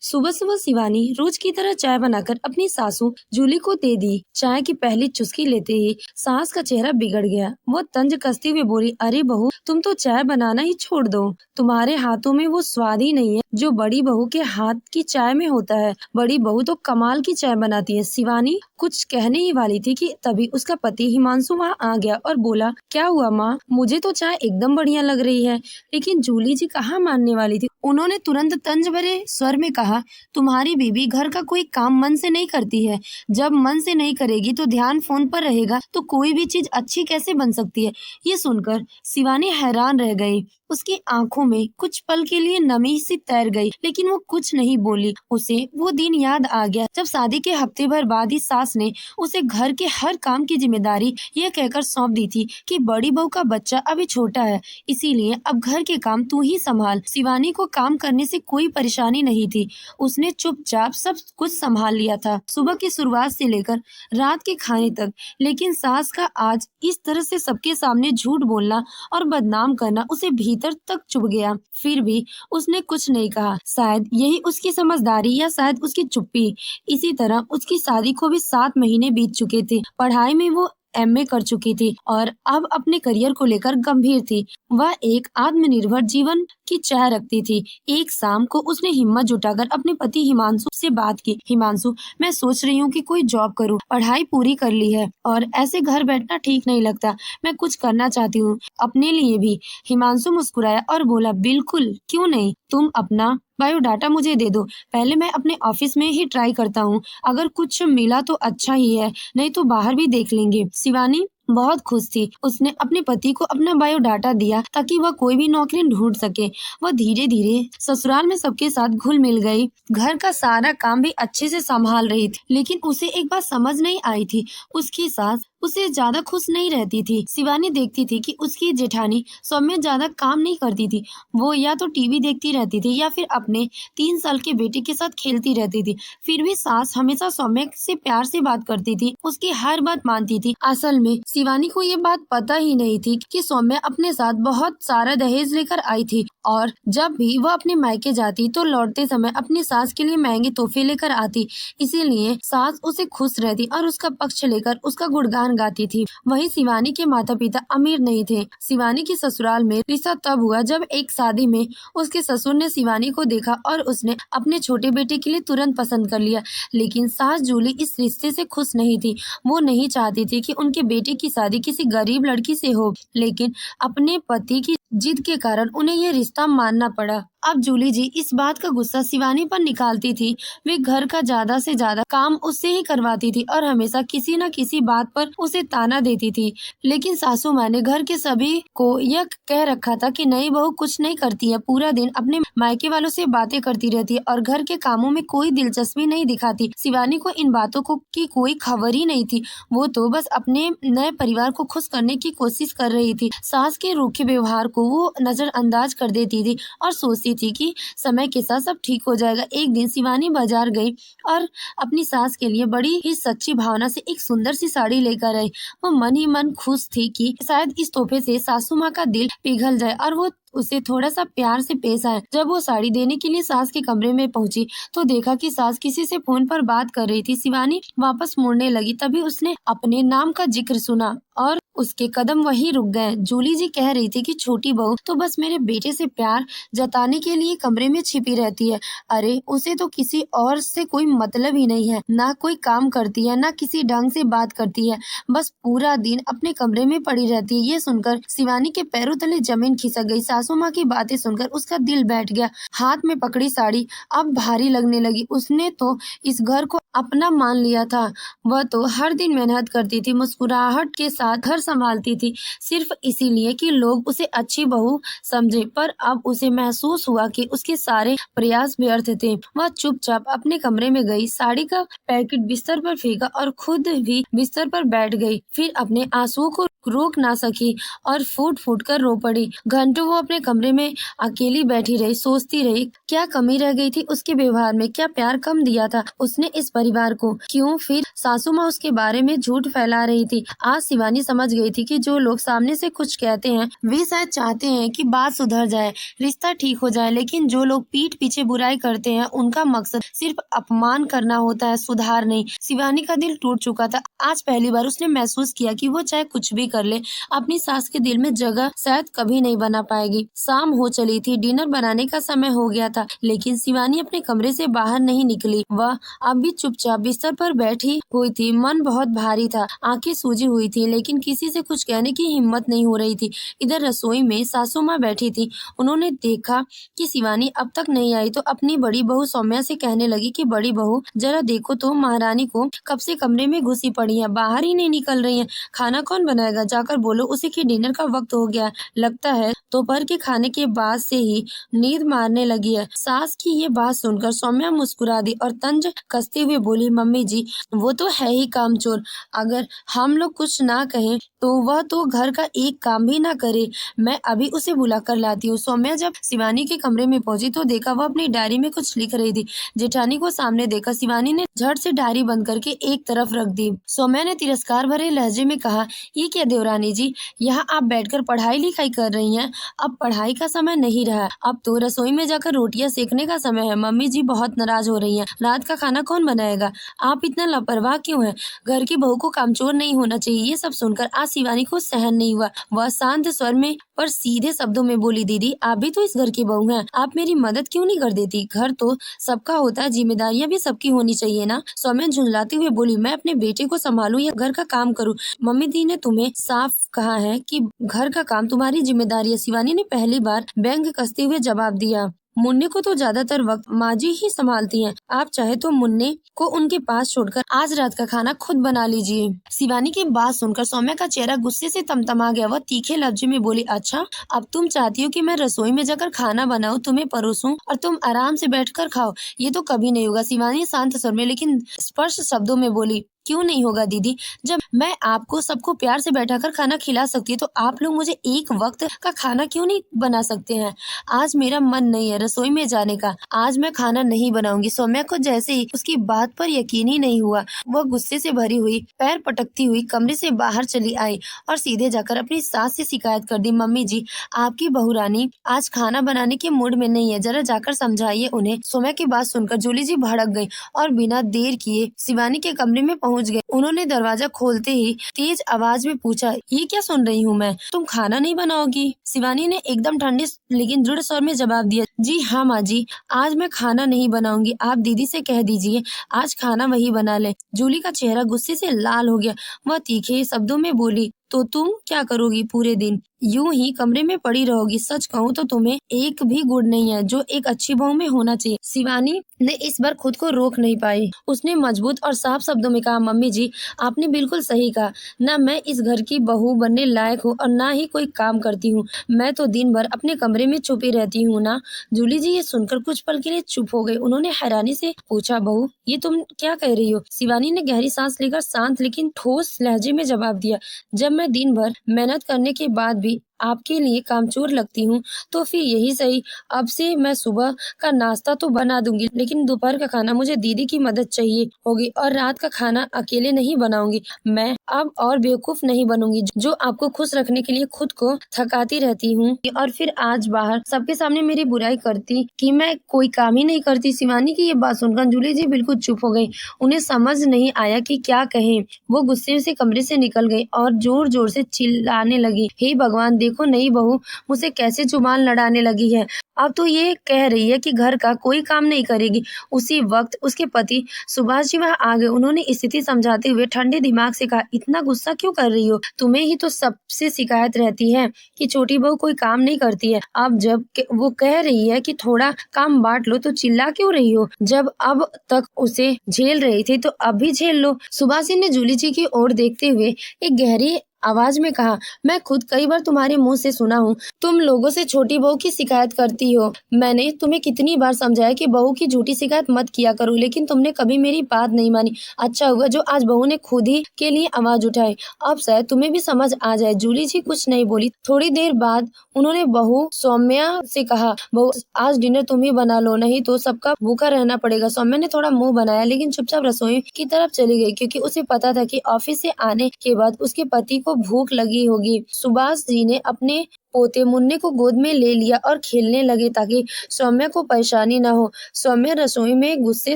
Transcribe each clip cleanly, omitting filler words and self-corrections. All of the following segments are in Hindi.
सुबह सुबह शिवानी रोज की तरह चाय बनाकर अपनी सासू जूली को दे दी। चाय की पहली चुस्की लेते ही सास का चेहरा बिगड़ गया। वो तंज कसती हुई बोली, अरे बहू, तुम तो चाय बनाना ही छोड़ दो। तुम्हारे हाथों में वो स्वाद ही नहीं है जो बड़ी बहू के हाथ की चाय में होता है। बड़ी बहू तो कमाल की चाय बनाती है। शिवानी कुछ कहने ही वाली थी कि तभी उसका पति हिमांशु वहाँ आ गया और बोला, क्या हुआ माँ, मुझे तो चाय एकदम बढ़िया लग रही है। लेकिन जूली जी कहाँ मानने वाली थी। उन्होंने तुरंत तंज भरे स्वर में कहा, तुम्हारी बीवी घर का कोई काम मन से नहीं करती है। जब मन से नहीं करेगी तो ध्यान फोन पर रहेगा तो कोई भी चीज अच्छी कैसे बन सकती है। ये सुनकर शिवानी हैरान रह गई। उसकी आंखों में कुछ पल के लिए नमी सी तैर गई, लेकिन वो कुछ नहीं बोली। उसे वो दिन याद आ गया जब शादी के हफ्ते भर बाद ही सास ने उसे घर के हर काम की जिम्मेदारी ये कहकर सौंप दी थी कि बड़ी बहू का बच्चा अभी छोटा है, इसीलिए अब घर के काम तू ही संभाल। शिवानी को काम करने से कोई परेशानी नहीं थी। उसने चुपचाप सब कुछ संभाल लिया था, सुबह की शुरुआत से लेकर रात के खाने तक। लेकिन सास का आज इस तरह से सबके सामने झूठ बोलना और बदनाम करना उसे भीतर तक चुभ गया। फिर भी उसने कुछ नहीं कहा। शायद यही उसकी समझदारी या शायद उसकी चुप्पी। इसी तरह उसकी शादी को भी 7 महीने बीत चुके थे। पढ़ाई में वो एमए कर चुकी थी और अब अपने करियर को लेकर गंभीर थी। वह एक आत्मनिर्भर जीवन की चाह रखती थी। एक शाम को उसने हिम्मत जुटाकर अपने पति हिमांशु से बात की। हिमांशु, मैं सोच रही हूँ कि कोई जॉब करूँ। पढ़ाई पूरी कर ली है और ऐसे घर बैठना ठीक नहीं लगता। मैं कुछ करना चाहती हूँ अपने लिए भी। हिमांशु मुस्कुराया और बोला, बिल्कुल, क्यों नहीं। तुम अपना बायोडाटा मुझे दे दो। पहले मैं अपने ऑफिस में ही ट्राई करता हूँ। अगर कुछ मिला तो अच्छा ही है, नहीं तो बाहर भी देख लेंगे। शिवानी बहुत खुश थी। उसने अपने पति को अपना बायोडाटा दिया ताकि वह कोई भी नौकरी ढूंढ सके। वह धीरे धीरे ससुराल में सबके साथ घुल मिल गई। घर का सारा काम भी अच्छे से संभाल रही थी। लेकिन उसे एक बात समझ नहीं आई थी, उसकी सास उसे ज्यादा खुश नहीं रहती थी। शिवानी देखती थी कि उसकी जेठानी सौम्या ज्यादा काम नहीं करती थी। वो या तो टीवी देखती रहती थी या फिर अपने 3 साल के बेटे के साथ खेलती रहती थी। फिर भी सास हमेशा सौम्या से प्यार से बात करती थी, उसकी हर बात मानती थी। असल में शिवानी को ये बात पता ही नहीं थी कि सौम्या अपने साथ बहुत सारा दहेज लेकर आई थी और जब भी वह अपने मायके जाती तो लौटते समय अपनी सास के लिए महंगे तोहफे लेकर आती। इसीलिए सास उसे खुश रहती और उसका पक्ष लेकर उसका गुणगान गाती थी। वहीं शिवानी के माता पिता अमीर नहीं थे। शिवानी के ससुराल में रिश्ता तब हुआ जब एक शादी में उसके ससुर ने शिवानी को देखा और उसने अपने छोटे बेटे के लिए तुरंत पसंद कर लिया। लेकिन सास जूली इस रिश्ते से खुश नहीं थी। वो नहीं चाहती थी कि उनके बेटे की शादी किसी गरीब लड़की से हो, लेकिन अपने पति की जिद के कारण उन्हें यह रिश्ता मानना पड़ा। अब जूली जी इस बात का गुस्सा शिवानी पर निकालती थी। वे घर का ज्यादा से ज्यादा काम उससे ही करवाती थी और हमेशा किसी न किसी बात पर उसे ताना देती थी। लेकिन सासू माँ ने घर के सभी को यह कह रखा था कि नई बहू कुछ नहीं करती है, पूरा दिन अपने मायके वालों से बातें करती रहती है और घर के कामों में कोई दिलचस्पी नहीं दिखाती। शिवानी को इन बातों को की कोई खबर ही नहीं थी। वो तो बस अपने नए परिवार को खुश करने की कोशिश कर रही थी। सास के रूखे व्यवहार को वो नजरअंदाज कर देती थी और सोचती थी कि समय के साथ सब ठीक हो जाएगा। एक दिन शिवानी बाजार गई और अपनी सास के लिए बड़ी ही सच्ची भावना से एक सुंदर सी साड़ी लेकर आई। वो मन ही मन खुश थी कि शायद इस तोहफे से सासू माँ का दिल पिघल जाए और वो उसे थोड़ा सा प्यार से पेश आए। जब वो साड़ी देने के लिए सास के कमरे में पहुंची तो देखा कि सास किसी से फोन पर बात कर रही थी। शिवानी वापस मुड़ने लगी, तभी उसने अपने नाम का जिक्र सुना और उसके कदम वहीं रुक गए। जूली जी कह रही थी कि छोटी बहू तो बस मेरे बेटे से प्यार जताने के लिए कमरे में छिपी रहती है। अरे उसे तो किसी और से कोई मतलब ही नहीं है, ना कोई काम करती है, ना किसी ढंग से बात करती है, बस पूरा दिन अपने कमरे में पड़ी रहती है। ये सुनकर शिवानी के पैरों तले जमीन खिसक गई। सासू माँ की बातें सुनकर उसका दिल बैठ गया। हाथ में पकड़ी साड़ी अब भारी लगने लगी। उसने तो इस घर को अपना मान लिया था। वह तो हर दिन मेहनत करती थी, मुस्कुराहट के साथ घर संभालती थी, सिर्फ इसीलिए कि लोग उसे अच्छी बहू समझे। पर अब उसे महसूस हुआ कि उसके सारे प्रयास व्यर्थ थे। वह चुपचाप अपने कमरे में गई, साड़ी का पैकेट बिस्तर पर फेंका और खुद भी बिस्तर पर बैठ गई। फिर अपने आंसुओं को रोक ना सकी और फूट फूट कर रो पड़ी। घंटों वो अपने कमरे में अकेली बैठी रही, सोचती रही क्या कमी रह गई थी उसके व्यवहार में, क्या प्यार कम दिया था उसने इस परिवार को, क्यों फिर सासू माँ उसके बारे में झूठ फैला रही थी। आज शिवानी समझ गई थी कि जो लोग सामने से कुछ कहते हैं वे शायद चाहते हैं कि बात सुधर जाए, रिश्ता ठीक हो जाए, लेकिन जो लोग पीठ पीछे बुराई करते हैं उनका मकसद सिर्फ अपमान करना होता है, सुधार नहीं। शिवानी का दिल टूट चुका था। आज पहली बार उसने महसूस किया कि वो चाहे कुछ भी कर ले अपनी सास के दिल में जगह शायद कभी नहीं बना पाएगी। शाम हो चली थी, डिनर बनाने का समय हो गया था, लेकिन शिवानी अपने कमरे से बाहर नहीं निकली। वह अब भी चुपचाप बिस्तर पर बैठी हुई थी। मन बहुत भारी था, आंखें सूजी हुई थी, लेकिन किसी से कुछ कहने की हिम्मत नहीं हो रही थी। इधर रसोई में सासू माँ बैठी थी। उन्होंने देखा कि शिवानी अब तक नहीं आई तो अपनी बड़ी बहू सौम्या से कहने लगी कि बड़ी बहू जरा देखो तो महारानी को कब से कमरे में घुसी पड़ी है, बाहर ही नहीं निकल रही है। खाना कौन बनाएगा, जाकर बोलो उसे कि डिनर का वक्त हो गया। लगता है दोपहर के खाने के बाद से ही नींद मारने लगी है। सास की ये बात सुनकर सौम्या मुस्कुरा दी और तंज कसते हुए बोली, मम्मी जी वो तो है ही कामचोर, अगर हम लोग कुछ ना कहें तो वह तो घर का एक काम भी ना करे। मैं अभी उसे बुला कर लाती हूँ। सौम्या जब शिवानी के कमरे में पहुंची तो देखा वह अपनी डायरी में कुछ लिख रही थी। जेठानी को सामने देखा शिवानी ने झट से डायरी बंद करके एक तरफ रख दी। सौम्या ने तिरस्कार भरे लहजे में कहा, ये क्या देवरानी जी, यहाँ आप बैठकर पढ़ाई लिखाई कर रही हैं? अब पढ़ाई का समय नहीं रहा, अब तो रसोई में जाकर रोटियां सेकने का समय है। मम्मी जी बहुत नाराज हो रही हैं, रात का खाना कौन बनाएगा? आप इतना लापरवाह क्यों हैं? घर की बहू को कामचोर नहीं होना चाहिए। ये सब सुनकर आज शिवानी को सहन नहीं हुआ। वह शांत स्वर में पर सीधे शब्दों में बोली, दीदी आप भी तो इस घर की बहू हैं, आप मेरी मदद क्यों नहीं कर देती? घर तो सबका होता है, जिम्मेदारियां भी सबकी होनी चाहिए ना। सौम्या झुंझलाते हुए बोली, मैं अपने बेटे को संभालूं या घर का काम करूं? मम्मी दी ने तुम्हें साफ कहा है कि घर का काम तुम्हारी जिम्मेदारी है। शिवानी ने पहली बार व्यंग कसते हुए जवाब दिया। मुन्ने को तो ज्यादातर वक्त माँ जी ही संभालती हैं। आप चाहे तो मुन्ने को उनके पास छोड़कर आज रात का खाना खुद बना लीजिए। शिवानी की बात सुनकर सौम्या का चेहरा गुस्से से तमतमा गया। वह तीखे लफ्जों में बोली, अच्छा अब तुम चाहती हो कि मैं रसोई में जाकर खाना बनाऊं, तुम्हें परोसूं और तुम आराम से बैठकर खाओ? ये तो कभी नहीं होगा। शिवानी शांत स्वर में लेकिन स्पष्ट शब्दों में बोली, क्यों नहीं होगा दीदी? जब मैं आपको सबको प्यार से बैठाकर खाना खिला सकती हूँ तो आप लोग मुझे एक वक्त का खाना क्यों नहीं बना सकते हैं? आज मेरा मन नहीं है रसोई में जाने का, आज मैं खाना नहीं बनाऊंगी। सौम्या को जैसे ही उसकी बात पर यकीन ही नहीं हुआ, वह गुस्से से भरी हुई पैर पटकती हुई कमरे से बाहर चली आई और सीधे जाकर अपनी सास से शिकायत कर दी, मम्मी जी आपकी बहू रानी आज खाना बनाने के मूड में नहीं है, जरा जाकर समझाइए उन्हें। सौम्या की बात सुनकर जूली जी भड़क गई और बिना देर किए शिवानी के कमरे में पहुंच गए। उन्होंने दरवाजा खोलते ही तेज आवाज में पूछा, ये क्या सुन रही हूँ मैं, तुम खाना नहीं बनाओगी? शिवानी ने एकदम ठंडे लेकिन दृढ़ स्वर में जवाब दिया, जी हाँ माँ जी, आज मैं खाना नहीं बनाऊंगी, आप दीदी से कह दीजिए आज खाना वही बना ले। जूली का चेहरा गुस्से से लाल हो गया। वह तीखे शब्दों में बोली, तो तुम क्या करोगी पूरे दिन? यूं ही कमरे में पड़ी रहोगी? सच कहूँ तो तुम्हें एक भी गुण नहीं है जो एक अच्छी बहू में होना चाहिए। शिवानी ने इस बार खुद को रोक नहीं पाई। उसने मजबूत और साफ शब्दों में कहा, मम्मी जी आपने बिल्कुल सही कहा, ना मैं इस घर की बहू बनने लायक हूँ और ना ही कोई काम करती हूँ। मैं तो दिन भर अपने कमरे में छुपी रहती हूँ ना। जूली जी ये सुनकर कुछ पल के लिए चुप हो गए। उन्होंने हैरानी से पूछा, बहू ये तुम क्या कह रही हो? शिवानी ने गहरी सांस लेकर शांत लेकिन ठोस लहजे में जवाब दिया, जब मैं दिन भर मेहनत करने के बाद भी आपके लिए कामचोर लगती हूँ तो फिर यही सही, अब से मैं सुबह का नाश्ता तो बना दूंगी, लेकिन दोपहर का खाना मुझे दीदी की मदद चाहिए होगी और रात का खाना अकेले नहीं बनाऊंगी। मैं अब और बेवकूफ नहीं बनूंगी जो आपको खुश रखने के लिए खुद को थकाती रहती हूँ और फिर आज बाहर सबके सामने मेरी बुराई करती कि मैं कोई काम ही नहीं करती। शिवानी की ये बात सुनकर जूली जी बिल्कुल चुप हो गई। उन्हें समझ नहीं आया कि क्या कहें। वो गुस्से से कमरे से निकल गई और जोर जोर से चिल्लाने लगी, हे भगवान देखो नई बहू मुझसे कैसे जुबान लड़ाने लगी है। अब तो ये कह रही है कि घर का कोई काम नहीं करेगी। उसी वक्त उसके पति सुभाष जी वहाँ आ गए। उन्होंने स्थिति समझाते हुए ठंडे दिमाग से कहा, इतना गुस्सा क्यों कर रही हो? तुम्हें ही तो सबसे शिकायत रहती है कि छोटी बहू कोई काम नहीं करती है। अब जब वो कह रही है कि थोड़ा काम बांट लो तो चिल्ला क्यों रही हो? जब अब तक उसे झेल रही थी तो अब भी झेल लो। सुभाष जी ने जूली जी की ओर देखते हुए एक गहरी आवाज में कहा, मैं खुद कई बार तुम्हारे मुंह से सुना हूँ, तुम लोगों से छोटी बहू की शिकायत करती हो। मैंने तुम्हें कितनी बार समझाया कि बहू की झूठी शिकायत मत किया करो, लेकिन तुमने कभी मेरी बात नहीं मानी। अच्छा हुआ जो आज बहू ने खुद ही के लिए आवाज उठाई। अब शायद तुम्हें भी समझ आ जाए। जूली जी कुछ नहीं बोली। थोड़ी देर बाद उन्होंने बहू सौम्या से कहा, बहू आज डिनर तुम ही बना लो, नहीं तो सबका भूखा रहना पड़ेगा। सौम्या ने थोड़ा मुंह बनाया, लेकिन चुपचाप रसोई की तरफ चली गई, क्योंकि उसे पता था कि ऑफिस से आने के बाद उसके पति को भूख लगी होगी। सुभाष जी ने अपने पोते मुन्ने को गोद में ले लिया और खेलने लगे ताकि सौम्या को परेशानी न हो। सौम्या रसोई में गुस्से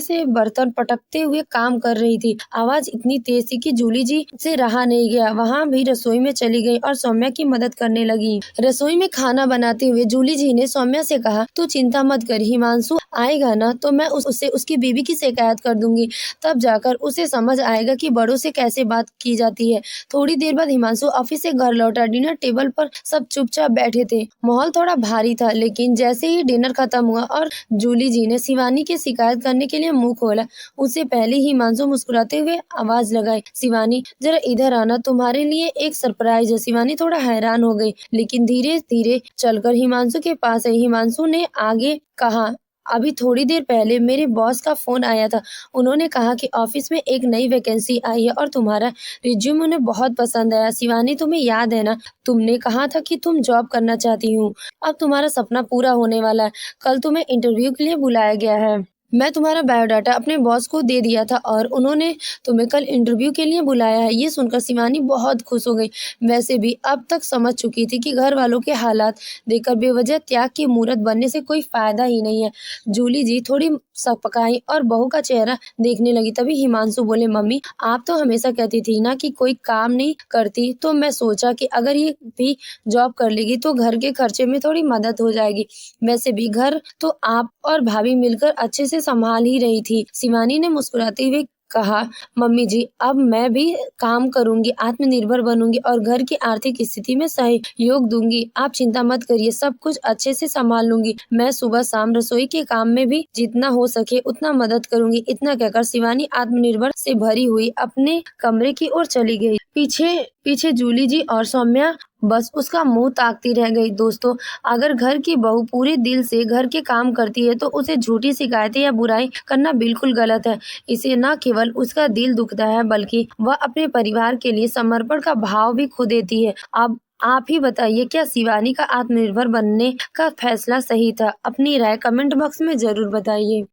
से बर्तन पटकते हुए काम कर रही थी। आवाज इतनी तेज थी कि जूली जी से रहा नहीं गया। वहाँ भी रसोई में चली गई और सौम्या की मदद करने लगी। रसोई में खाना बनाते हुए जूली जी ने सौम्या से कहा, तू चिंता मत कर, हिमांशु आएगा ना तो मैं उससे उसकी बीवी की शिकायत कर दूंगी, तब जाकर उसे समझ आएगा कि बड़ों से कैसे बात की जाती है। थोड़ी देर बाद हिमांशु ऑफिस से घर लौटा। डिनर टेबल पर सब चुपचाप बैठे थे। माहौल थोड़ा भारी था, लेकिन जैसे ही डिनर खत्म हुआ और जूली जी ने शिवानी की शिकायत करने के लिए मुंह खोला, उससे पहले ही हिमांशु मुस्कुराते हुए आवाज लगाई, शिवानी जरा इधर आना, तुम्हारे लिए एक सरप्राइज है। शिवानी थोड़ा हैरान हो गई, लेकिन धीरे धीरे चलकर हिमांशु के पास आई। हिमांशु ने आगे कहा, अभी थोड़ी देर पहले मेरे बॉस का फोन आया था। उन्होंने कहा कि ऑफिस में एक नई वैकेंसी आई है और तुम्हारा रिज्यूम उन्हें बहुत पसंद आया। शिवानी तुम्हें याद है ना, तुमने कहा था कि तुम जॉब करना चाहती हूँ। अब तुम्हारा सपना पूरा होने वाला है। कल तुम्हें इंटरव्यू के लिए बुलाया गया है। मैं तुम्हारा बायोडाटा अपने बॉस को दे दिया था और उन्होंने तुम्हें कल इंटरव्यू के लिए बुलाया है। ये सुनकर शिवानी बहुत खुश हो गई। वैसे भी अब तक समझ चुकी थी कि घर वालों के हालात देखकर बेवजह त्याग की मूर्त बनने से कोई फायदा ही नहीं है। जूली जी थोड़ी सकपकाई और बहू का चेहरा देखने लगी। तभी हिमांशु बोले, मम्मी आप तो हमेशा कहती थी ना कि कोई काम नहीं करती, तो मैं सोचा कि अगर ये भी जॉब कर लेगी तो घर के खर्चे में थोड़ी मदद हो जाएगी। वैसे भी घर तो आप और भाभी मिलकर अच्छे से संभाल ही रही थी। शिवानी ने मुस्कुराते हुए कहा, मम्मी जी अब मैं भी काम करूंगी, आत्मनिर्भर बनूंगी और घर की आर्थिक स्थिति में सहयोग दूंगी। आप चिंता मत करिए, सब कुछ अच्छे से संभाल लूंगी। मैं सुबह शाम रसोई के काम में भी जितना हो सके उतना मदद करूंगी। इतना कहकर शिवानी आत्मनिर्भर से भरी हुई अपने कमरे की ओर चली गई। पीछे पीछे जूली जी और सौम्या बस उसका मुंह ताकती रह गई। दोस्तों, अगर घर की बहू पूरे दिल से घर के काम करती है तो उसे झूठी शिकायतें या बुराई करना बिल्कुल गलत है। इसे न केवल उसका दिल दुखता है, बल्कि वह अपने परिवार के लिए समर्पण का भाव भी खो देती है। अब आप ही बताइए, क्या शिवानी का आत्मनिर्भर बनने का फैसला सही था? अपनी राय कमेंट बॉक्स में जरूर बताइए।